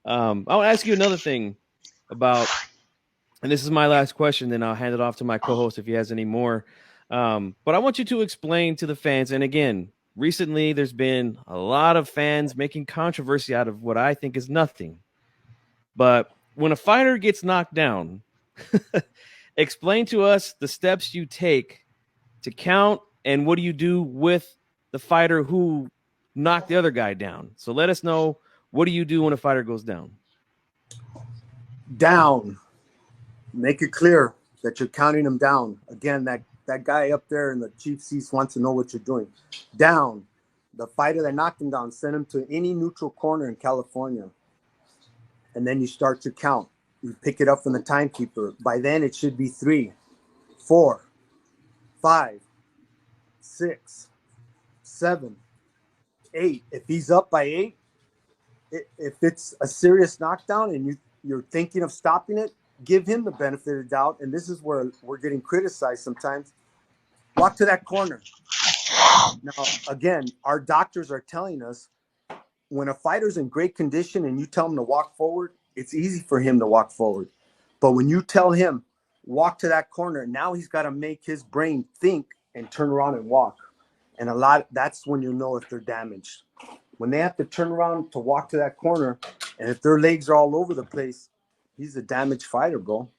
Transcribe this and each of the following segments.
I'll ask you another thing about, and this is my last question, then I'll hand it off to my co-host if he has any more. But I want you to explain to the fans, and again, recently there's been a lot of fans making controversy out of what I think is nothing. But when a fighter gets knocked down, explain to us the steps you take to count and what do you do with the fighter who knocked the other guy down. So let us know, what do you do when a fighter goes down? Down. Make it clear that you're counting him down. Again, that guy up there in the chief seats wants to know what you're doing. Down. The fighter that knocked him down, send him to any neutral corner in California. And then you start to count. You pick it up from the timekeeper. By then, it should be 3, 4, 5, 6, 7, 8. If he's up by 8, if it's a serious knockdown and you're thinking of stopping it, give him the benefit of the doubt. And this is where we're getting criticized sometimes. Walk to that corner. Now, again, our doctors are telling us when a fighter's in great condition and you tell him to walk forward, it's easy for him to walk forward. But when you tell him, walk to that corner, now he's got to make his brain think and turn around and walk. And that's when you know if they're damaged. When they have to turn around to walk to that corner, and if their legs are all over the place, he's a damaged fighter, bro.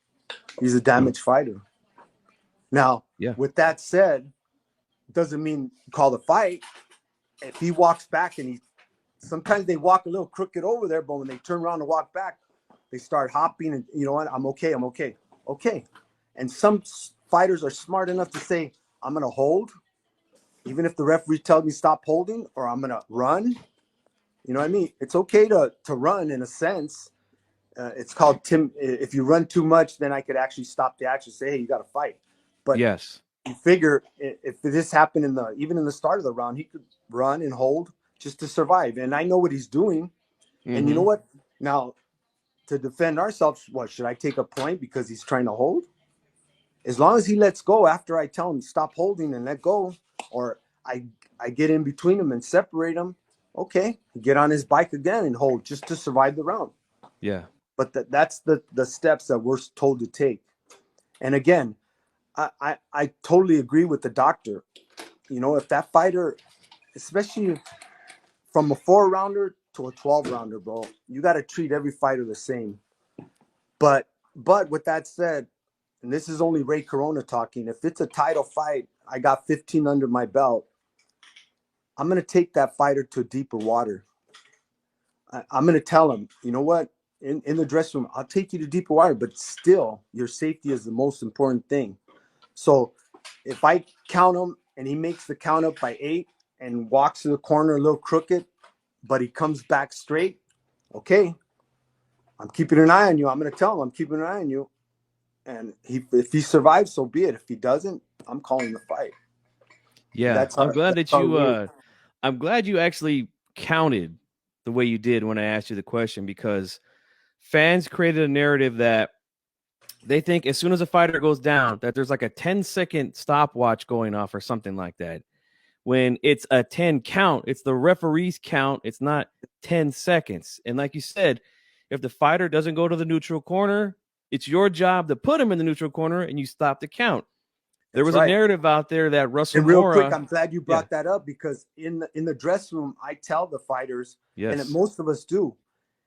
He's a damaged fighter. Now, with that said, doesn't mean call the fight. If he walks back and sometimes they walk a little crooked over there, but when they turn around to walk back, they start hopping and, you know what, I'm okay. Okay. And some fighters are smart enough to say, I'm going to hold, even if the referee tells me stop holding, or I'm going to run. You know what I mean? It's okay to run in a sense. It's called if you run too much, then I could actually stop the action, say, hey, you got to fight. But yes, you figure if this happened even in the start of the round, he could run and hold just to survive. And I know what he's doing. Mm-hmm. And you know what? Now, to defend ourselves, what, should I take a point because he's trying to hold? As long as he lets go after I tell him stop holding and let go, or I get in between him and separate him, okay, get on his bike again and hold just to survive the round. Yeah. But that's the steps that we're told to take. And again, I totally agree with the doctor. You know, if that fighter, especially from a 4-rounder to a 12-rounder, bro, you got to treat every fighter the same. But with that said, and this is only Ray Corona talking, if it's a title fight, I got 15 under my belt, I'm going to take that fighter to deeper water. I'm going to tell him, you know what, in the dressing room, I'll take you to deeper water, but still, your safety is the most important thing. So if I count him and he makes the count up by 8 and walks to the corner a little crooked, but he comes back straight, okay, I'm keeping an eye on you. I'm going to tell him I'm keeping an eye on you. And if he survives, so be it. If he doesn't, I'm calling the fight. Yeah, I'm glad you actually counted the way you did when I asked you the question, because fans created a narrative that they think as soon as a fighter goes down that there's like a 10-second stopwatch going off or something like that. When it's a 10 count, it's the referee's count. It's not 10 seconds. And like you said, if the fighter doesn't go to the neutral corner, it's your job to put him in the neutral corner and you stop the count. There was a narrative out there that Russell Mora. Real quick, I'm glad you brought that up, because in the dressing room, I tell the fighters, and most of us do,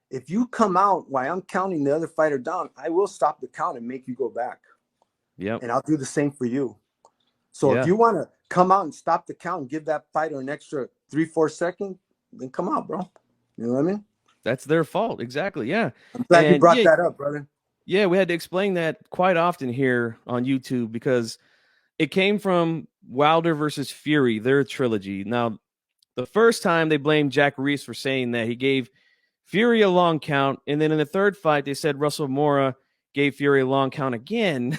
if you come out while I'm counting the other fighter down, I will stop the count and make you go back. Yeah. And I'll do the same for you. So if you want to come out and stop the count and give that fighter an extra 3-4 seconds, then come out, bro. You know what I mean? That's their fault. Exactly. Yeah. I'm glad you brought that up, brother. Yeah, we had to explain that quite often here on YouTube because it came from Wilder versus Fury, their trilogy. Now, the first time they blamed Jack Reiss for saying that he gave Fury a long count, and then in the third fight, they said Russell Mora gave Fury a long count again,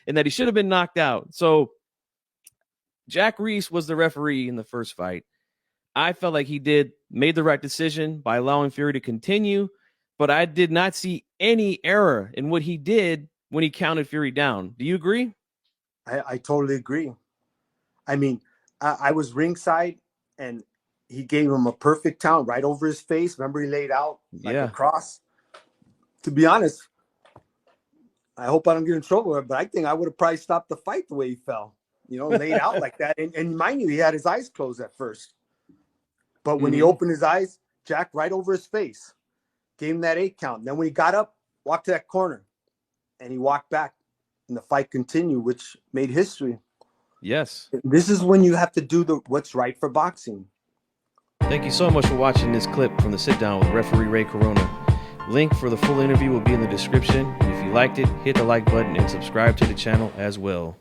and that he should have been knocked out. So Jack Reiss was the referee in the first fight. I felt like he made the right decision by allowing Fury to continue, but I did not see any error in what he did when he counted Fury down. Do you agree? I totally agree. I mean, I was ringside, and he gave him a perfect count right over his face. Remember, he laid out like a Yeah. cross. To be honest, I hope I don't get in trouble, but I think I would have probably stopped the fight the way he fell. Laid out like that. And mind you, he had his eyes closed at first. But when he opened his eyes, Jack right over his face, gave him that 8 count. And then when he got up, walked to that corner, and he walked back, and the fight continued, which made history. Yes. This is when you have to do what's right for boxing. Thank you so much for watching this clip from the sit down with referee Ray Corona. Link for the full interview will be in the description. If you liked it, hit the like button and subscribe to the channel as well.